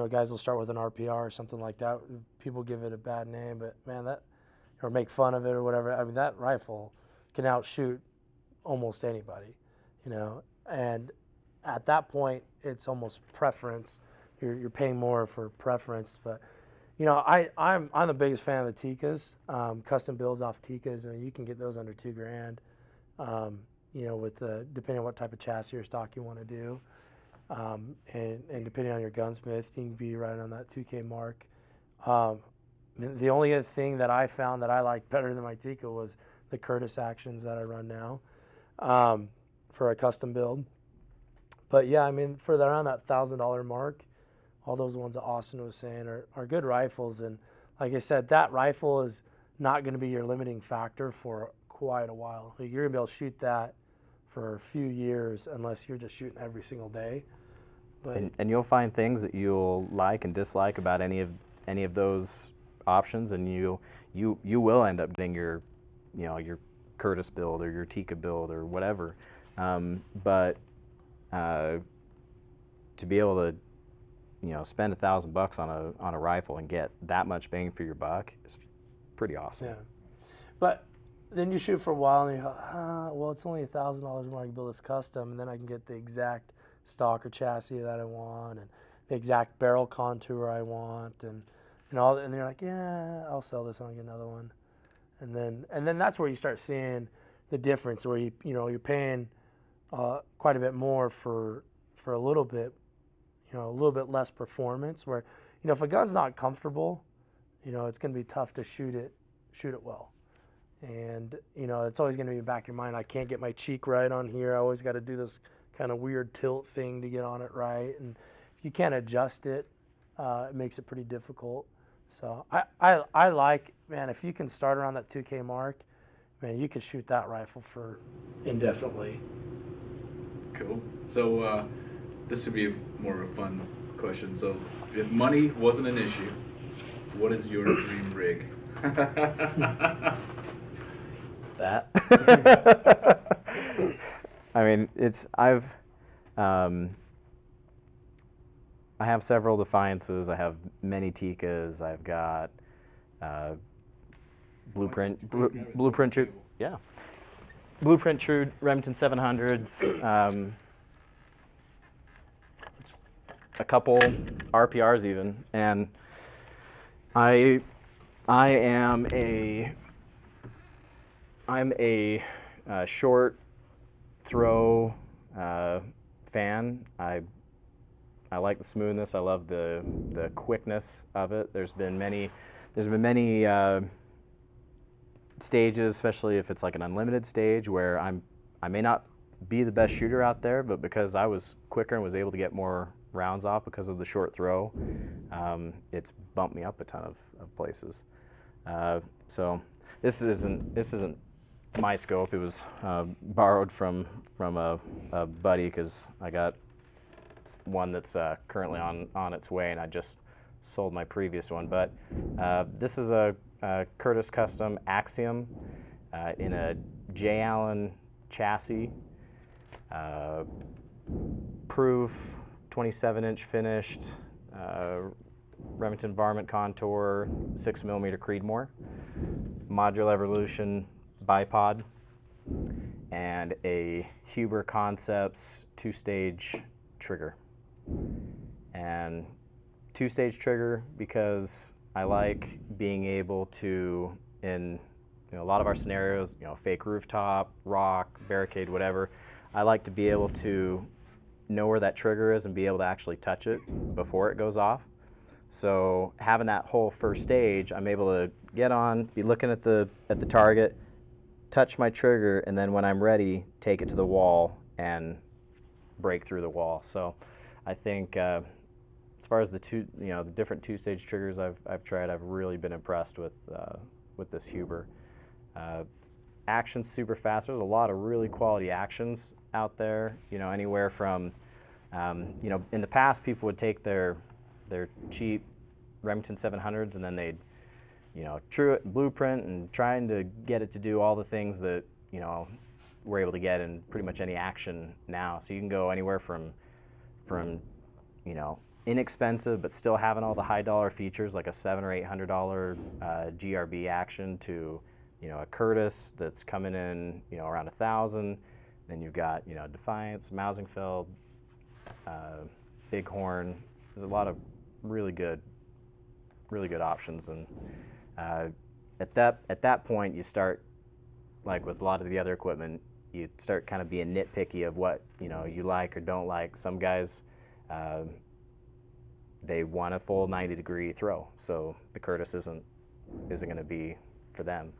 guys will start with an RPR or something like that. People give it a bad name, but man, or make fun of it or whatever. I mean, that rifle can outshoot almost anybody, and at that point, it's almost preference. You're paying more for preference, but I'm the biggest fan of the Tikkas, custom builds off Tikkas. I mean, you can get those under $2,000. With depending on what type of chassis or stock you want to do, and depending on your gunsmith, you can be right on that $2,000 mark. The only other thing that I found that I liked better than my Tikka was the Curtis actions that I run now, for a custom build. But yeah, I mean, for around that $1,000 mark, all those ones that Austin was saying are good rifles. And like I said, that rifle is not going to be your limiting factor for quite a while. You're going to be able to shoot that for a few years unless you're just shooting every single day. But and you'll find things that you'll like and dislike about any of those options, and you will end up getting your Curtis build or your Tikka build or whatever. But to be able to spend $1,000 on a rifle and get that much bang for your buck is pretty awesome. yeah, but then you shoot for a while and you go, well, it's only $1,000 more. I can build this custom, and then I can get the exact stock or chassis that I want and the exact barrel contour I want, and all. And you're like, yeah, I'll sell this and I'll get another one, and then that's where you start seeing the difference, where you're paying quite a bit more for a little bit, a little bit less performance. Where if a gun's not comfortable, it's going to be tough to shoot it well. And, it's always going to be in the back of your mind. I can't get my cheek right on here. I always got to do this kind of weird tilt thing to get on it right. And if you can't adjust it, it makes it pretty difficult. So I like, man, if you can start around that $2,000 mark, man, you can shoot that rifle for indefinitely. Cool. So this would be more of a fun question. So if money wasn't an issue, what is your dream rig? That. I mean, I have several Defiances. I have many Tikkas. I've got Blueprint True. Yeah. Blueprint True Remington 700s. A couple RPRs even, and I'm a short throw fan. I like the smoothness. I love the quickness of it. There's been many stages, especially if it's like an unlimited stage, where I may not be the best shooter out there, but because I was quicker and was able to get more rounds off because of the short throw, it's bumped me up a ton of places. So this isn't my scope. It was borrowed from a buddy, because I got one that's currently on its way, and I just sold my previous one. But this is a Curtis Custom Axiom in a J. Allen chassis. Proof, 27-inch finished, Remington varmint contour, 6mm Creedmoor, modular evolution bipod, and a Huber Concepts 2-stage trigger. And 2-stage trigger because I like being able to, in a lot of our scenarios, fake rooftop, rock, barricade, whatever, I like to be able to know where that trigger is and be able to actually touch it before it goes off. So having that whole first stage, I'm able to get on, be looking at the target, touch my trigger, and then when I'm ready, take it to the wall and break through the wall. So I think as far as the different 2-stage triggers I've tried, I've really been impressed with this Huber. Action's super fast. There's a lot of really quality actions out there. Anywhere from in the past, people would take their cheap Remington 700s and then they'd true it, blueprint, and trying to get it to do all the things that we're able to get in pretty much any action now. So you can go anywhere from inexpensive but still having all the high dollar features like a $700 or $800 GRB action to a Curtis that's coming in around $1,000. Then you've got Defiance, Mausingfeld, Bighorn. There's a lot of really good options, and at that point you start, like with a lot of the other equipment, you start kind of being nitpicky of what you like or don't like. Some guys they want a full 90-degree throw, so the Curtis isn't going to be for them.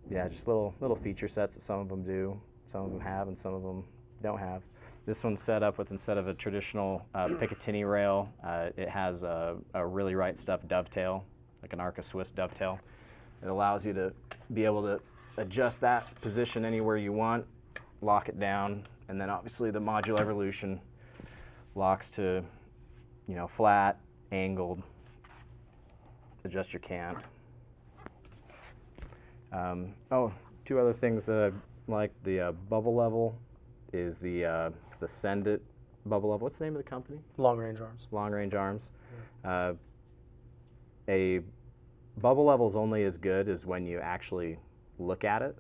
Just little feature sets that some of them do, some of them have, and some of them don't have. This one's set up with, instead of a traditional Picatinny rail, it has a really right stuff dovetail, like an Arca Swiss dovetail. It allows you to be able to adjust that position anywhere you want, lock it down, and then obviously the modular evolution locks to flat, angled, adjust your cant. Two other things that I like, the bubble level is it's the Send It bubble level. What's the name of the company? Long Range Arms. Long Range Arms. Yeah. A bubble level is only as good as when you actually look at it,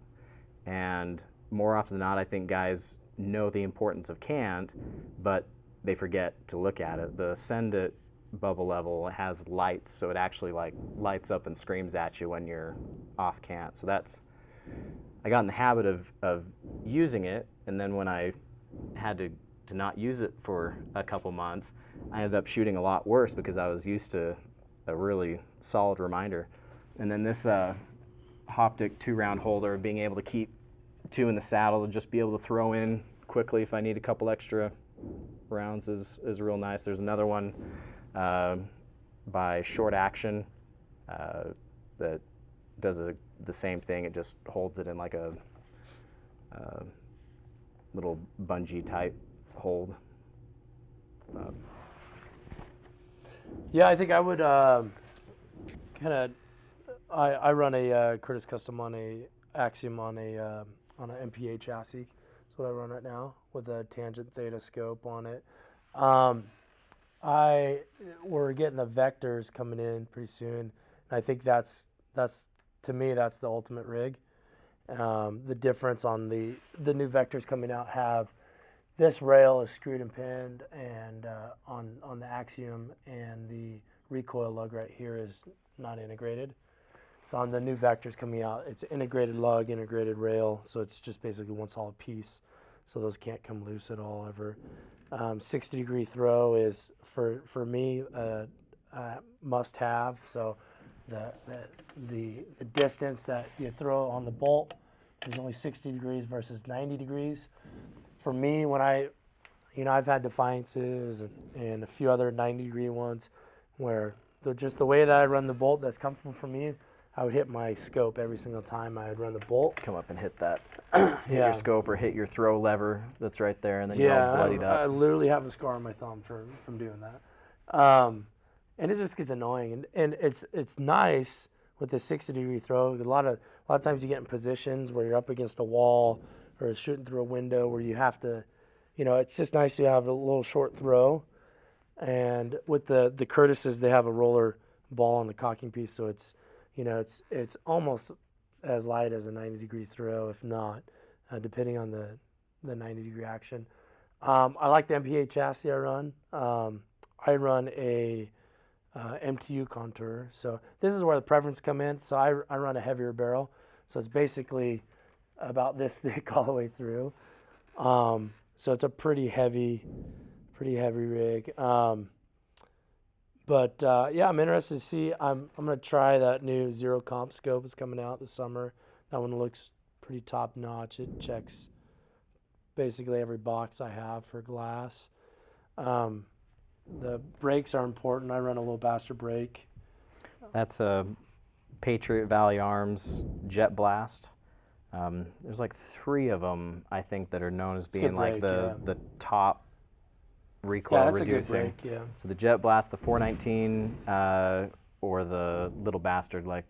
and more often than not, I think guys know the importance of cant, but they forget to look at it. The Send It bubble level has lights, so it actually lights up and screams at you when you're off cant. So I got in the habit of using it, and then when I had to not use it for a couple months, I ended up shooting a lot worse because I was used to a really solid reminder. And then this Hoptic 2-round holder, being able to keep 2 in the saddle and just be able to throw in quickly if I need a couple extra rounds is real nice. There's another one by Short Action that does the same thing. It just holds it in like a little bungee type hold. I think I would I run a Curtis Custom on a Axiom on a MPA chassis. That's what I run right now with a tangent theta scope on it. We're getting the vectors coming in pretty soon, and I think that's to me that's the ultimate rig. The difference on the new vectors coming out have this rail is screwed and pinned, and on the Axiom, and the recoil lug right here is not integrated. So on the new vectors coming out, it's integrated lug, integrated rail, so it's just basically one solid piece. So those can't come loose at all ever. 60-degree throw is for me a must have. So the distance that you throw on the bolt is only 60 degrees versus 90 degrees. For me, when I've had Defiances and a few other 90-degree ones where just the way that I run the bolt that's comfortable for me, I would hit my scope every single time I would run the bolt. Come up and hit that. Hit your scope or hit your throw lever that's right there, and then you're all bloodied up. I literally have a scar on my thumb from doing that. And it just gets annoying. And it's nice with the 60-degree throw. A lot of times you get in positions where you're up against a wall or shooting through a window where you have to, it's just nice to have a little short throw. And with the Curtis's, they have a roller ball on the cocking piece, so it's almost as light as a 90-degree throw, if not, depending on the 90-degree action. I like the MPA chassis I run. I run a MTU contour, so this is where the preference come in. So I run a heavier barrel, so it's basically about this thick all the way through. So it's a pretty heavy rig. But I'm interested to see. I'm gonna try that new Zero Comp scope. It's coming out this summer. That one looks pretty top notch. It checks basically every box I have for glass. The brakes are important. I run a little bastard brake. That's a Patriot Valley Arms Jet Blast. There's like 3 of them, I think, that are known as being like the top recoil reducing. A good brake, yeah. So the Jet Blast, the 419, or the Little Bastard, like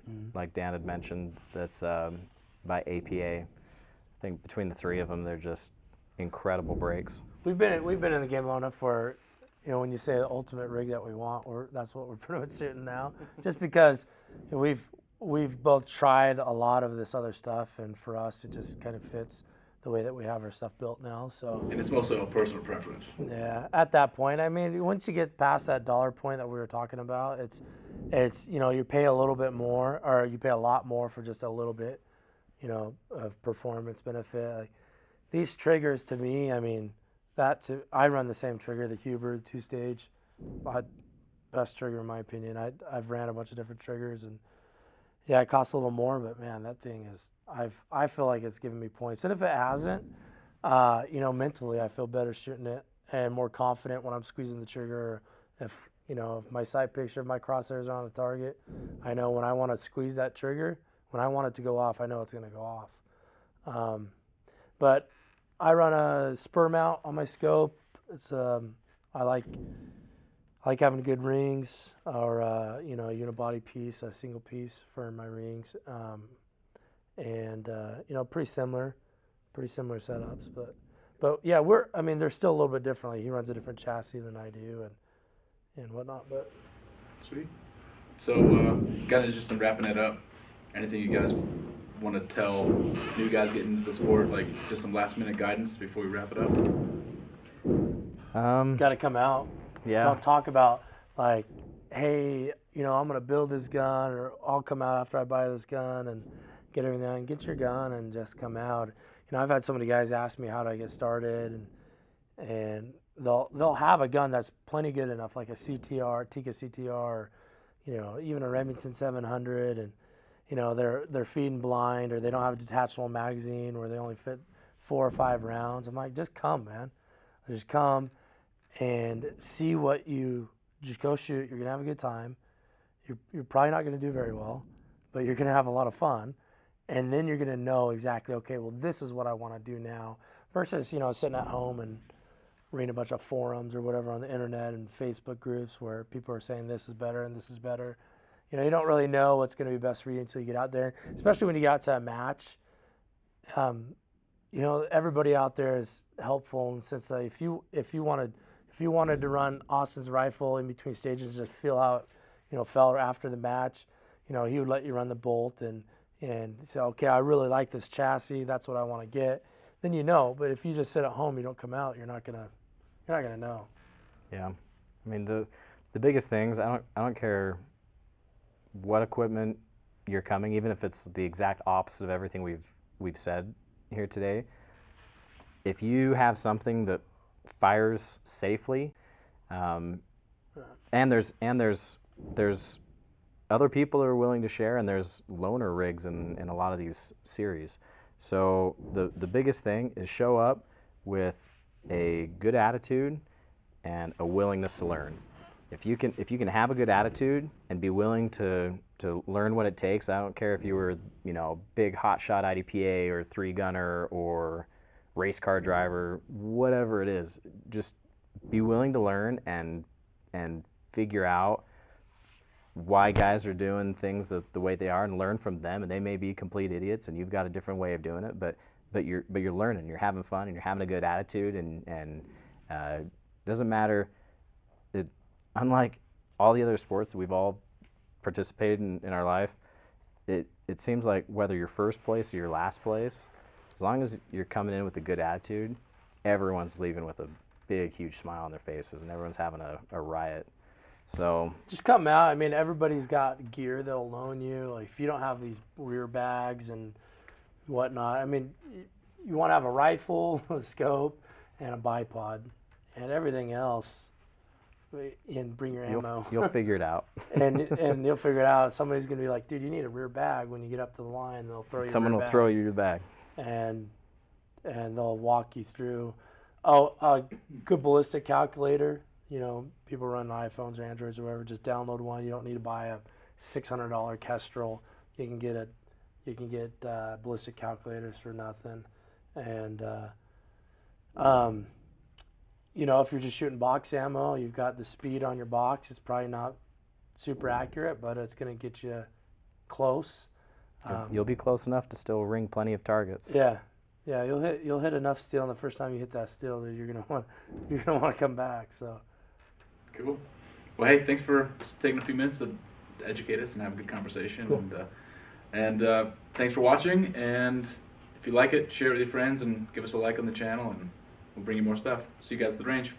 Dan had mentioned, that's by APA. I think between the 3 of them, they're just incredible brakes. We've been in the game long enough for, when you say the ultimate rig that we want, that's what we're pretty much shooting now. Just because we've both tried a lot of this other stuff, and for us, it just kind of fits the way that we have our stuff built now. So. And it's mostly a personal preference. Yeah, at that point, I mean, once you get past that dollar point that we were talking about, it's you pay a little bit more, or you pay a lot more for just a little bit, of performance benefit. Like, these triggers, to me, I mean, I run the same trigger, the Huber 2-stage, best trigger in my opinion. I've ran a bunch of different triggers, and yeah, it costs a little more, but man, that thing is, I feel like it's giving me points. And if it hasn't, mentally I feel better shooting it and more confident when I'm squeezing the trigger. If my sight picture of my crosshairs are on the target, I know when I want to squeeze that trigger, when I want it to go off, I know it's going to go off. But I run a spur mount on my scope. It's I like having good rings, or a unibody piece, a single piece for my rings, and pretty similar setups. But yeah, they're still a little bit different. Like, he runs a different chassis than I do, and whatnot. But sweet. So, kind of just in wrapping it up, anything you guys want to tell new guys getting into the sport, like just some last minute guidance before we wrap it up? Got to come out. Yeah. Don't talk about like, hey, I'm gonna build this gun, or I'll come out after I buy this gun and get everything. Get your gun and just come out. I've had so many guys ask me how do I get started, and they'll have a gun that's plenty good enough, like a CTR, Tika CTR, or, even a Remington 700, and they're feeding blind, or they don't have a detachable magazine where they only fit 4 or 5 rounds. I'm like, just come, man. Just come and see what just go shoot. You're gonna have a good time. You're probably not gonna do very well, but you're gonna have a lot of fun, and then you're gonna know exactly, okay, well, this is what I want to do now, versus sitting at home and reading a bunch of forums or whatever on the internet and Facebook groups where people are saying this is better and this is better. You don't really know what's going to be best for you until you get out there, especially when you get out to a match. Everybody out there is helpful, and since if you wanted to run Austin's rifle in between stages, just feel out, fell after the match, he would let you run the bolt and say, okay, I really like this chassis, that's what I want to get. Then but if you just sit at home, you don't come out, you're not gonna know. Yeah, I mean the biggest things. I don't care what equipment you're coming, even if it's the exact opposite of everything we've said here today. If you have something that fires safely, and there's other people that are willing to share, and there's loaner rigs in a lot of these series. So the biggest thing is show up with a good attitude and a willingness to learn. If you can have a good attitude and be willing to learn what it takes, I don't care if you were, big hotshot IDPA or 3-gunner or race car driver, whatever it is, just be willing to learn and figure out why guys are doing things the way they are, and learn from them. And they may be complete idiots and you've got a different way of doing it, but but you're learning, you're having fun, and you're having a good attitude, and doesn't matter. It, unlike all the other sports that we've all participated in our life, it seems like whether you're first place or you're last place, as long as you're coming in with a good attitude, everyone's leaving with a big, huge smile on their faces, and everyone's having a riot. So just come out. I mean, everybody's got gear that'll loan you. Like if you don't have these rear bags and whatnot, I mean, you want to have a rifle, a scope, and a bipod, and everything else. And bring your ammo. You'll figure it out. and you'll figure it out. Somebody's gonna be like, dude, you need a rear bag when you get up to the line. They'll throw you. Someone will throw you your bag. And they'll walk you through. Oh, a good ballistic calculator. You know, people run iPhones or Androids or whatever. Just download one. You don't need to buy a $600 Kestrel. You can get ballistic calculators for nothing. And you know, if you're just shooting box ammo, you've got the speed on your box. It's probably not super accurate, but it's going to get you close. You'll be close enough to still ring plenty of targets. Yeah, you'll hit enough steel, and the first time you hit that steel, that you're gonna want to come back. So cool. Well, hey, thanks for taking a few minutes to educate us and have a good conversation. Cool. And thanks for watching. And if you like it, share it with your friends and give us a like on the channel, and we'll bring you more stuff. See you guys at the range.